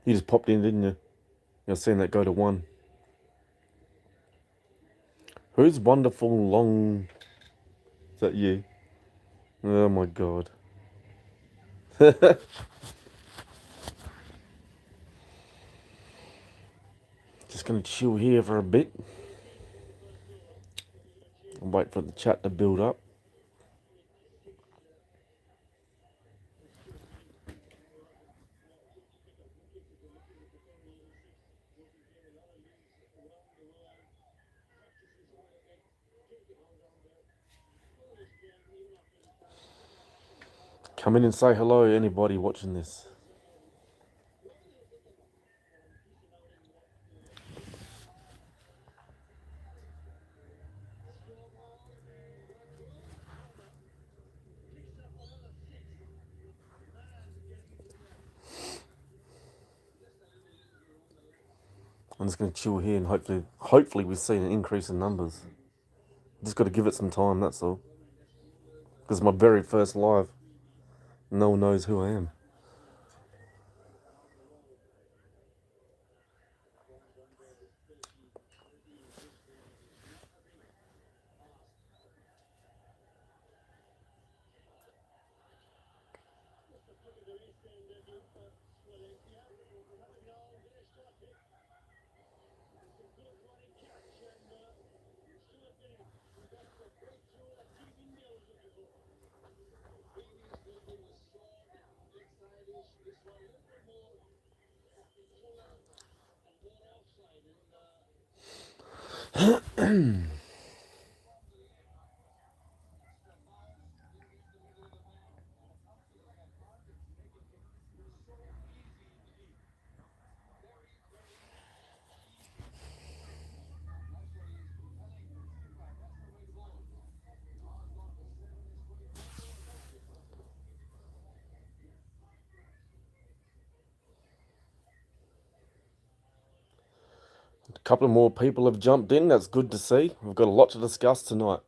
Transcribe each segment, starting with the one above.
You just popped in, didn't you? You're seeing that go to 1. Who's wonderful long? Is that you? Oh my god. Just gonna chill here for a bit. And wait for the chat to build up. Come in and say hello, anybody watching this. I'm just going to chill here and hopefully we see an increase in numbers. Just got to give it some time, that's all. Because my very first live, no one knows who I am. A couple of more people have jumped in, that's good to see. We've got a lot to discuss tonight.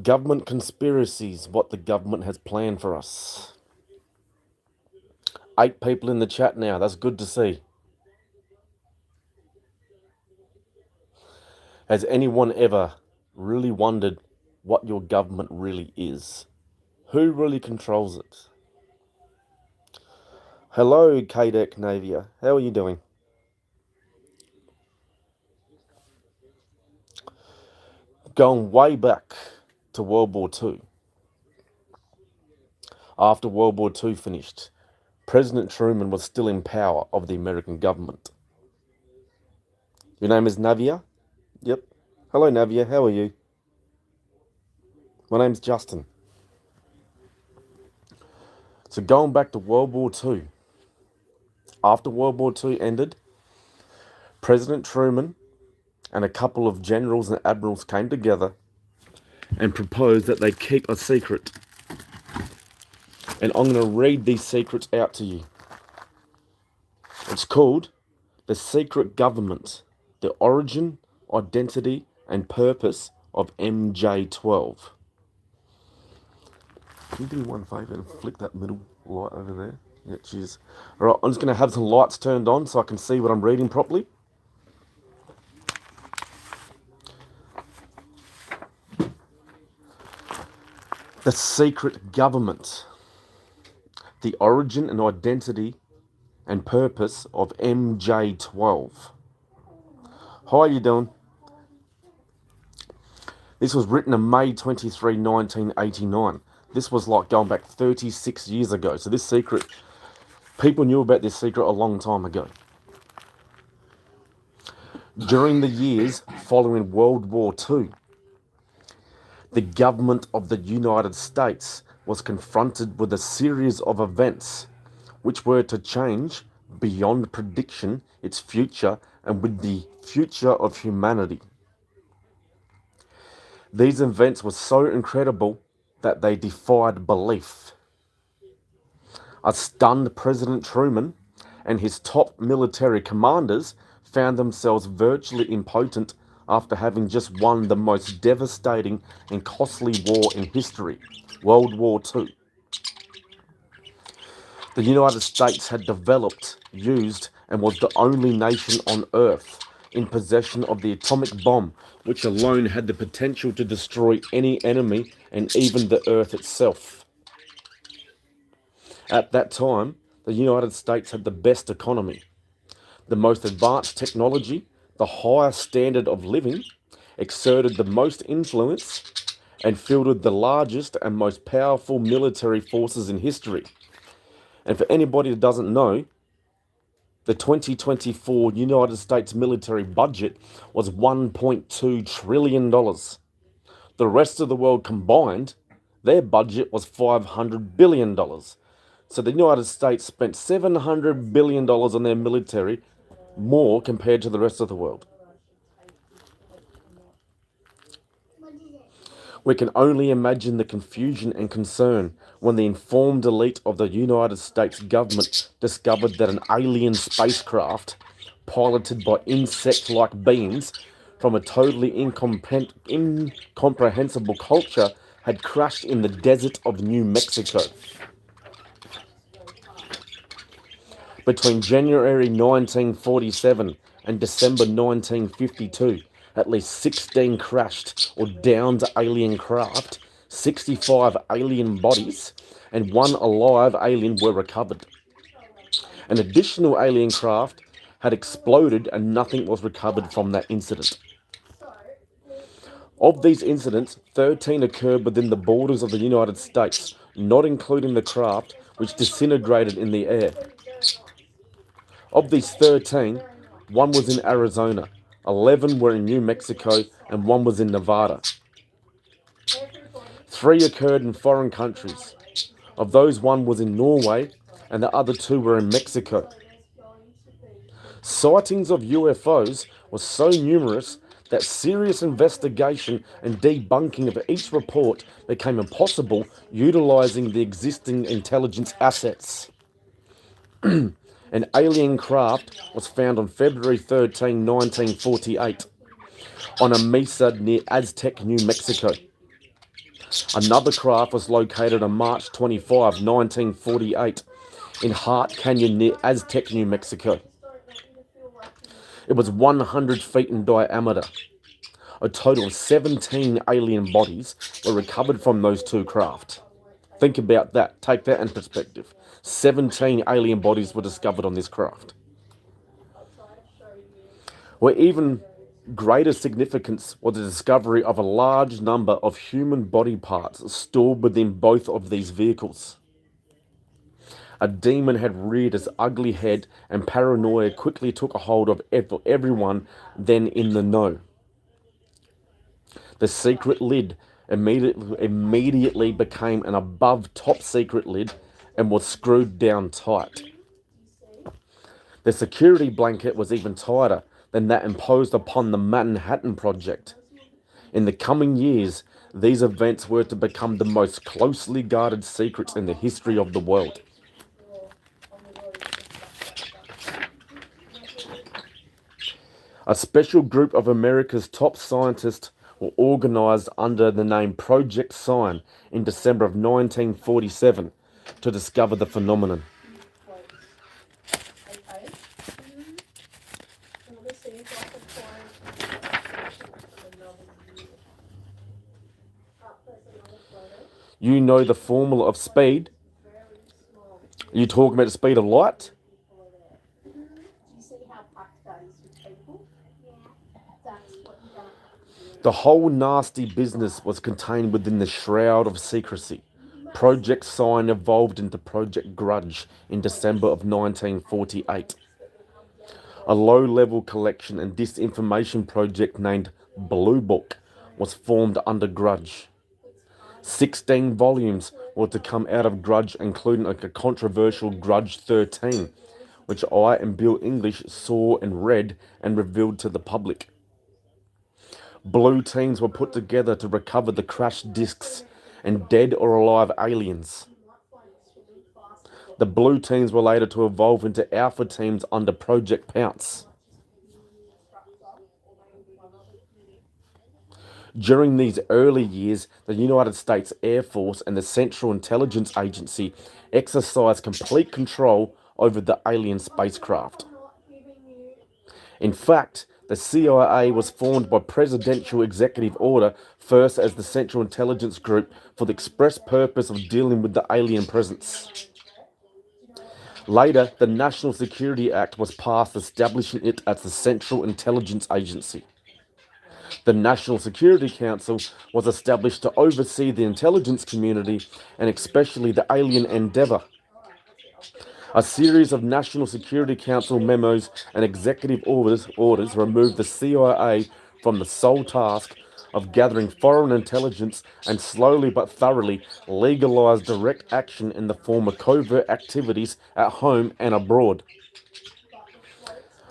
Government conspiracies, what the government has planned for us. 8 people in the chat now, that's good to see. Has anyone ever really wondered what your government really is? Who really controls it? Hello, Kadek Navia. How are you doing? Going way back to World War II. After World War II finished, President Truman was still in power of the American government. Your name is Navia? Yep. Hello, Navia. How are you? My name's Justin. So going back to World War II. After World War II ended, President Truman and a couple of generals and admirals came together and proposed that they keep a secret. And I'm going to read these secrets out to you. It's called The Secret Government, the Origin, Identity and Purpose of MJ12. Can you do me one favour and flick that middle light over there? Yeah, cheers. Alright, I'm just going to have some lights turned on so I can see what I'm reading properly. The Secret Government, the Origin and Identity and Purpose of MJ12. How are you doing? This was written on May 23, 1989. This was like going back 36 years ago. So this secret, people knew about this secret a long time ago. During the years following World War II, the government of the United States was confronted with a series of events which were to change beyond prediction its future and with the future of humanity. These events were so incredible that they defied belief. A stunned President Truman and his top military commanders found themselves virtually impotent after having just won the most devastating and costly war in history, World War II. The United States had developed, used, and was the only nation on Earth in possession of the atomic bomb, which alone had the potential to destroy any enemy and even the Earth itself. At that time, the United States had the best economy, the most advanced technology, the highest standard of living, exerted the most influence, and fielded the largest and most powerful military forces in history. And for anybody that doesn't know, the 2024 United States military budget was $1.2 trillion. The rest of the world combined, their budget was $500 billion. So the United States spent $700 billion on their military, more compared to the rest of the world. We can only imagine the confusion and concern when the informed elite of the United States government discovered that an alien spacecraft, piloted by insect-like beings from a totally incomprehensible culture, had crashed in the desert of New Mexico. Between January 1947 and December 1952, at least 16 crashed or downed alien craft, 65 alien bodies, and one alive alien were recovered. An additional alien craft had exploded and nothing was recovered from that incident. Of these incidents, 13 occurred within the borders of the United States, not including the craft which disintegrated in the air. Of these 13, one was in Arizona, 11 were in New Mexico, and one was in Nevada. 3 occurred in foreign countries. Of those, one was in Norway, and the other 2 were in Mexico. Sightings of UFOs were so numerous that serious investigation and debunking of each report became impossible utilizing the existing intelligence assets. An alien craft was found on February 13, 1948, on a mesa near Aztec, New Mexico. Another craft was located on March 25, 1948, in Hart Canyon near Aztec, New Mexico. It was 100 feet in diameter. A total of 17 alien bodies were recovered from those 2 craft. Think about that. Take that in perspective. 17 alien bodies were discovered on this craft. Where even greater significance was the discovery of a large number of human body parts stored within both of these vehicles. A demon had reared its ugly head, and paranoia quickly took a hold of everyone then in the know. The secret lid immediately became an above top secret lid and was screwed down tight. The security blanket was even tighter than that imposed upon the Manhattan Project. In the coming years, these events were to become the most closely guarded secrets in the history of the world. A special group of America's top scientists were organized under the name Project Sign in December of 1947 to discover the phenomenon. You know the formula of speed? Are you talking about the speed of light? The whole nasty business was contained within the shroud of secrecy. Project Sign evolved into Project Grudge in December of 1948. A low-level collection and disinformation project named Blue Book was formed under Grudge. 16 volumes were to come out of Grudge, including a controversial Grudge 13, which I and Bill English saw and read and revealed to the public. Blue teams were put together to recover the crashed discs and dead or alive aliens. The blue teams were later to evolve into alpha teams under Project Pounce. During these early years, the United States Air Force and the Central Intelligence Agency exercised complete control over the alien spacecraft. In fact, the CIA was formed by presidential executive order, first as the Central Intelligence Group, for the express purpose of dealing with the alien presence. Later, the National Security Act was passed, establishing it as the Central Intelligence Agency. The National Security Council was established to oversee the intelligence community and especially the alien endeavor. A series of National Security Council memos and executive orders removed the CIA from the sole task of gathering foreign intelligence and slowly but thoroughly legalized direct action in the form of covert activities at home and abroad.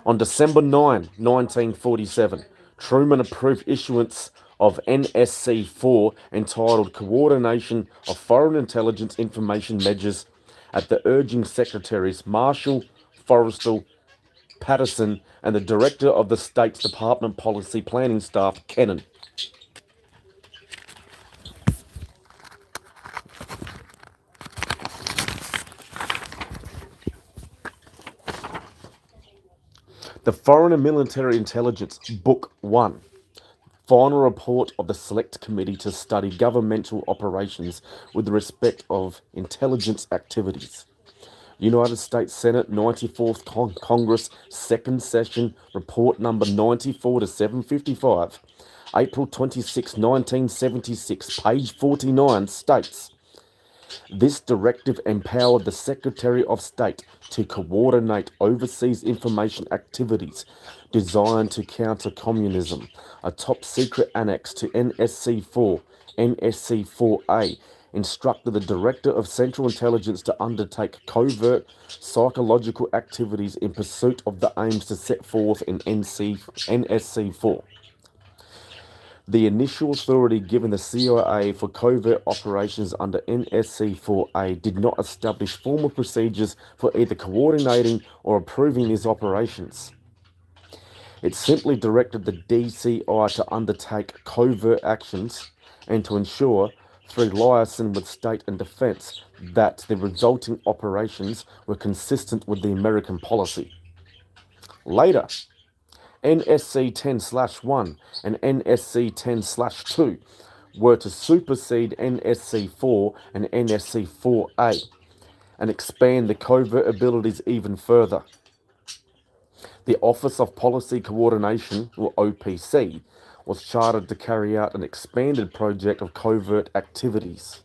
On December 9, 1947, Truman approved issuance of NSC 4 entitled Coordination of Foreign Intelligence Information Measures at the urging Secretaries Marshall, Forrestal, Patterson, and the Director of the State's Department Policy Planning Staff, Kennan. The Foreign and Military Intelligence, Book 1. Final report of the Select Committee to study governmental operations with respect of intelligence activities. United States Senate 94th Congress, second session, report number 94 to 755, April 26, 1976, page 49 states, this directive empowered the Secretary of State to coordinate overseas information activities designed to counter communism. A top secret annex to NSC 4, NSC 4A, instructed the Director of Central Intelligence to undertake covert psychological activities in pursuit of the aims to set forth in NSC 4. The initial authority given the CIA for covert operations under NSC 4A did not establish formal procedures for either coordinating or approving these operations. It simply directed the DCI to undertake covert actions and to ensure, through liaison with state and defense, that the resulting operations were consistent with the American policy. Later, NSC 10/1 and NSC 10/2 were to supersede NSC 4 and NSC 4A and expand the covert abilities even further. The Office of Policy Coordination, or OPC, was chartered to carry out an expanded project of covert activities.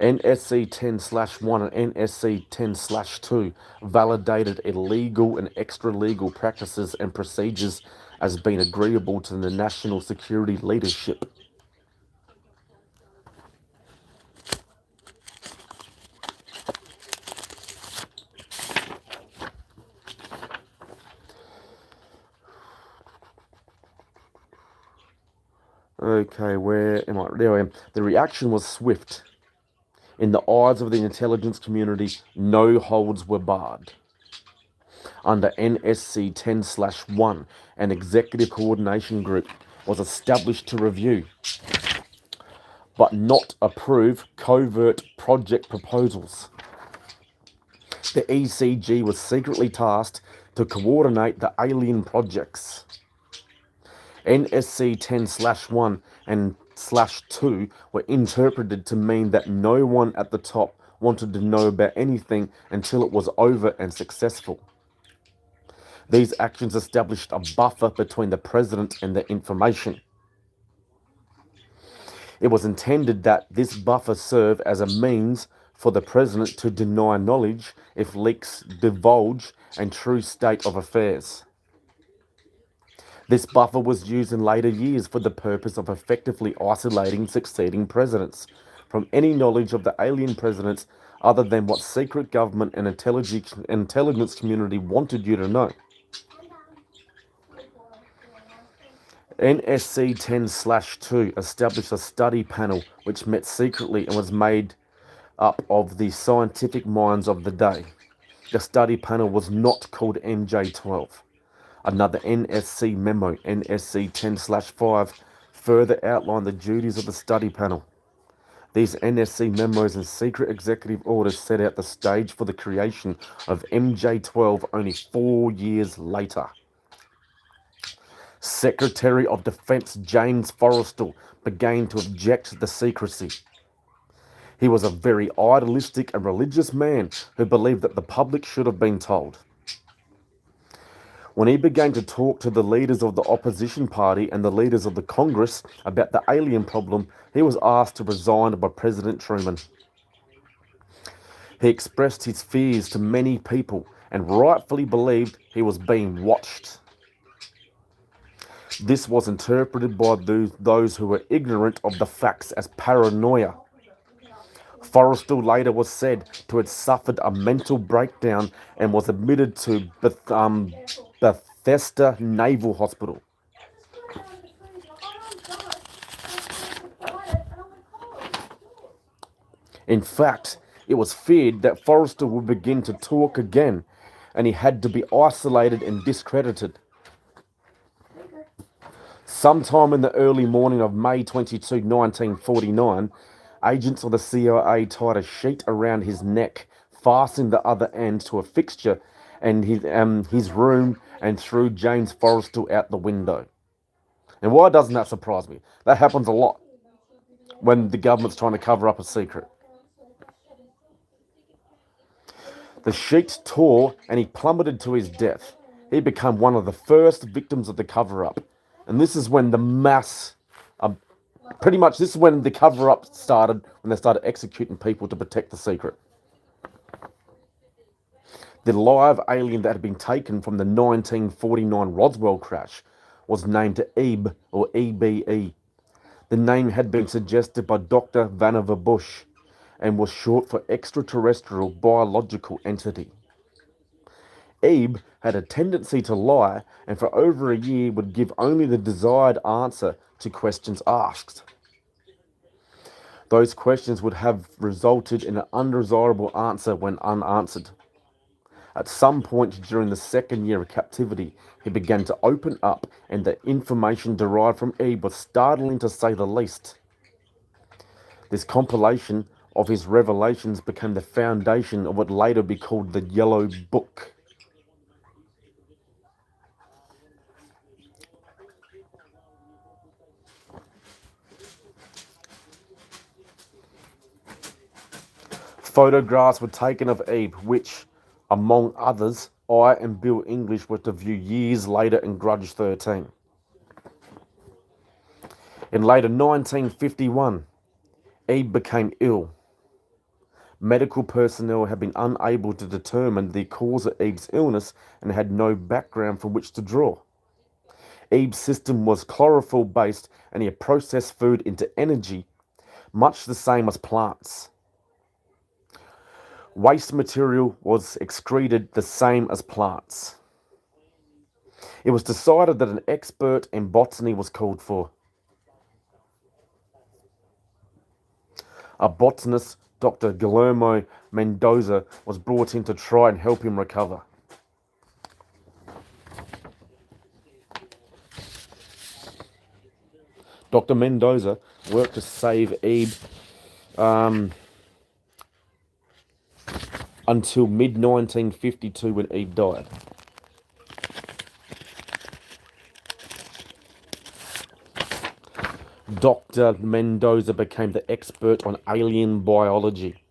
NSC 10/1 and NSC 10/2 validated illegal and extra-legal practices and procedures as being agreeable to the national security leadership. Okay, where am I? There I am. The reaction was swift. In the eyes of the intelligence community, no holds were barred. Under NSC 10/1, an executive coordination group was established to review, but not approve, covert project proposals. The ECG was secretly tasked to coordinate the alien projects. NSC 10/1 and /2 were interpreted to mean that no one at the top wanted to know about anything until it was over and successful. These actions established a buffer between the president and the information. It was intended that this buffer serve as a means for the president to deny knowledge if leaks divulge a true state of affairs. This buffer was used in later years for the purpose of effectively isolating succeeding presidents from any knowledge of the alien presidents other than what secret government and intelligence community wanted you to know. NSC 10/2 established a study panel which met secretly and was made up of the scientific minds of the day. The study panel was not called MJ12. Another NSC memo, NSC 10/5, further outlined the duties of the study panel. These NSC memos and secret executive orders set out the stage for the creation of MJ12 only 4 years later. Secretary of Defense James Forrestal began to object to the secrecy. He was a very idealistic and religious man who believed that the public should have been told. When he began to talk to the leaders of the opposition party and the leaders of the Congress about the alien problem, he was asked to resign by President Truman. He expressed his fears to many people and rightfully believed he was being watched. This was interpreted by those who were ignorant of the facts as paranoia. Forrestal later was said to have suffered a mental breakdown and was admitted to Bethesda Naval Hospital. In fact, it was feared that Forrestal would begin to talk again, and he had to be isolated and discredited. Sometime in the early morning of May 22, 1949, agents of the CIA tied a sheet around his neck, fastened the other end to a fixture in his room, and threw James Forrestal out the window. And why doesn't that surprise me? That happens a lot when the government's trying to cover up a secret. The sheet tore and he plummeted to his death. He became one of the first victims of the cover-up. And this is when the this is when the cover-up started, when they started executing people to protect the secret. The live alien that had been taken from the 1949 Roswell crash was named EBE, or EBE. The name had been suggested by Dr. Vannevar Bush and was short for extraterrestrial biological entity. EBE had a tendency to lie and for over a year would give only the desired answer to questions asked. Those questions would have resulted in an undesirable answer when unanswered. At some point during the second year of captivity, he began to open up, and the information derived from EBE was startling to say the least. This compilation of his revelations became the foundation of what later would be called the Yellow Book. Photographs were taken of EBE, which, among others, I and Bill English were to view years later in Grudge 13. In later 1951, EBE became ill. Medical personnel had been unable to determine the cause of EBE's illness and had no background from which to draw. EBE's system was chlorophyll-based and he had processed food into energy, much the same as plants. Waste material was excreted the same as plants. It was decided that an expert in botany was called for. A botanist, Dr. Guillermo Mendoza, was brought in to try and help him recover. Dr. Mendoza worked to save EBE until mid-1952 when EBE died. Dr. Mendoza became the expert on alien biology.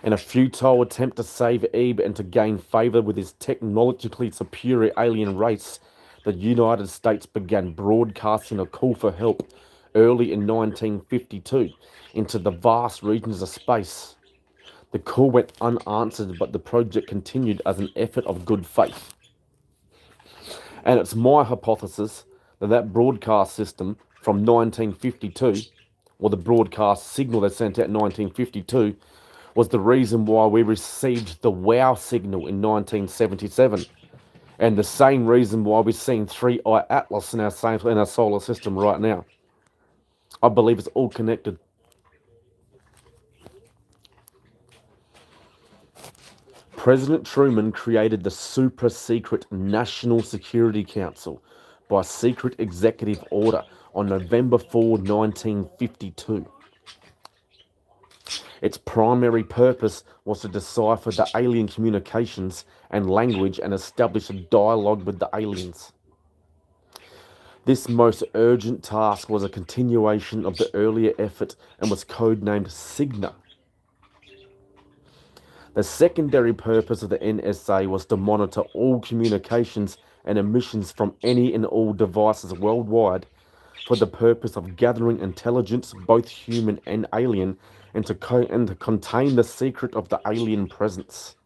In a futile attempt to save EBE and to gain favour with his technologically superior alien race, the United States began broadcasting a call for help early in 1952 into the vast regions of space. The call went unanswered, but the project continued as an effort of good faith. And it's my hypothesis that that broadcast system from 1952, or the broadcast signal they sent out in 1952, was the reason why we received the WOW signal in 1977, and the same reason why we're seeing 3i Atlas in our solar system right now. I believe it's all connected. President Truman created the super-secret National Security Council by secret executive order on November 4, 1952. Its primary purpose was to decipher the alien communications and language and establish a dialogue with the aliens. This most urgent task was a continuation of the earlier effort and was codenamed Cigna. The secondary purpose of the NSA was to monitor all communications and emissions from any and all devices worldwide for the purpose of gathering intelligence, both human and alien, and to contain the secret of the alien presence.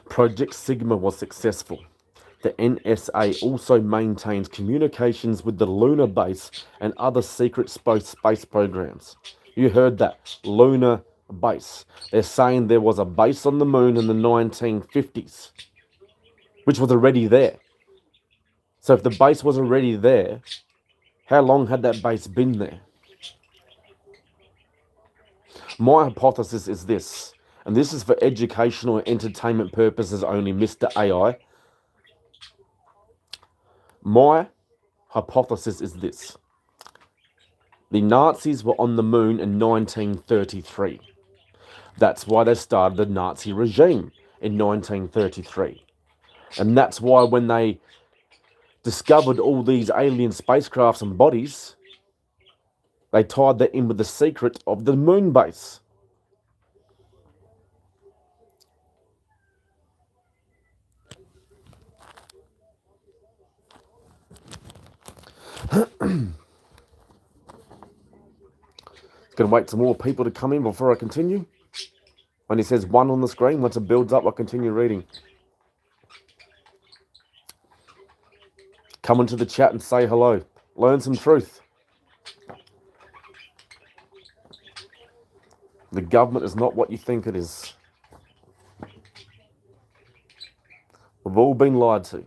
Project Sigma was successful. The NSA also maintains communications with the lunar base and other secret space programs. You heard that, lunar base. They're saying there was a base on the moon in the 1950s, which was already there. So if the base was already there, how long had that base been there? My hypothesis is this, and this is for educational and entertainment purposes only, Mr. AI. My hypothesis is this. The Nazis were on the moon in 1933. That's why they started the Nazi regime in 1933. And that's why when they discovered all these alien spacecrafts and bodies, they tied that in with the secret of the moon base. Gonna wait some more people to come in before I continue. When it says 1 on the screen, once it builds up, I'll continue reading. Come into the chat and say hello. Learn some truth. The government is not what you think it is. We've all been lied to.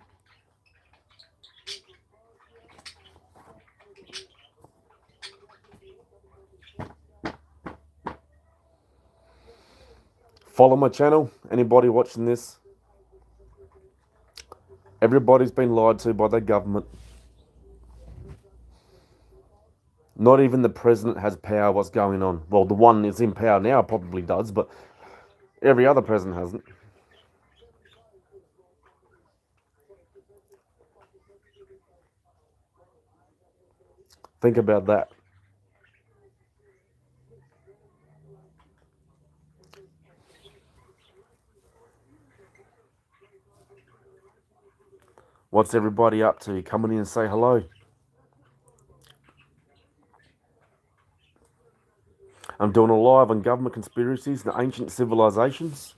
Follow my channel. Anybody watching this? Everybody's been lied to by the government. Not even the president has power. What's going on? Well, the one that's in power now probably does, but every other president hasn't. Think about that. What's everybody up to? Come in and say hello. I'm doing a live on government conspiracies and ancient civilizations.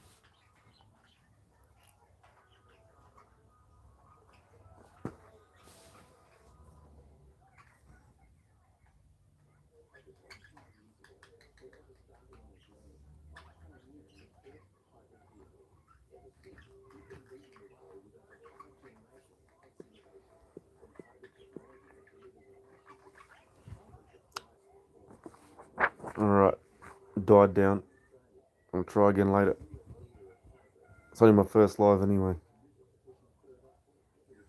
Alright, died down. I'll try again later. It's only my first live anyway.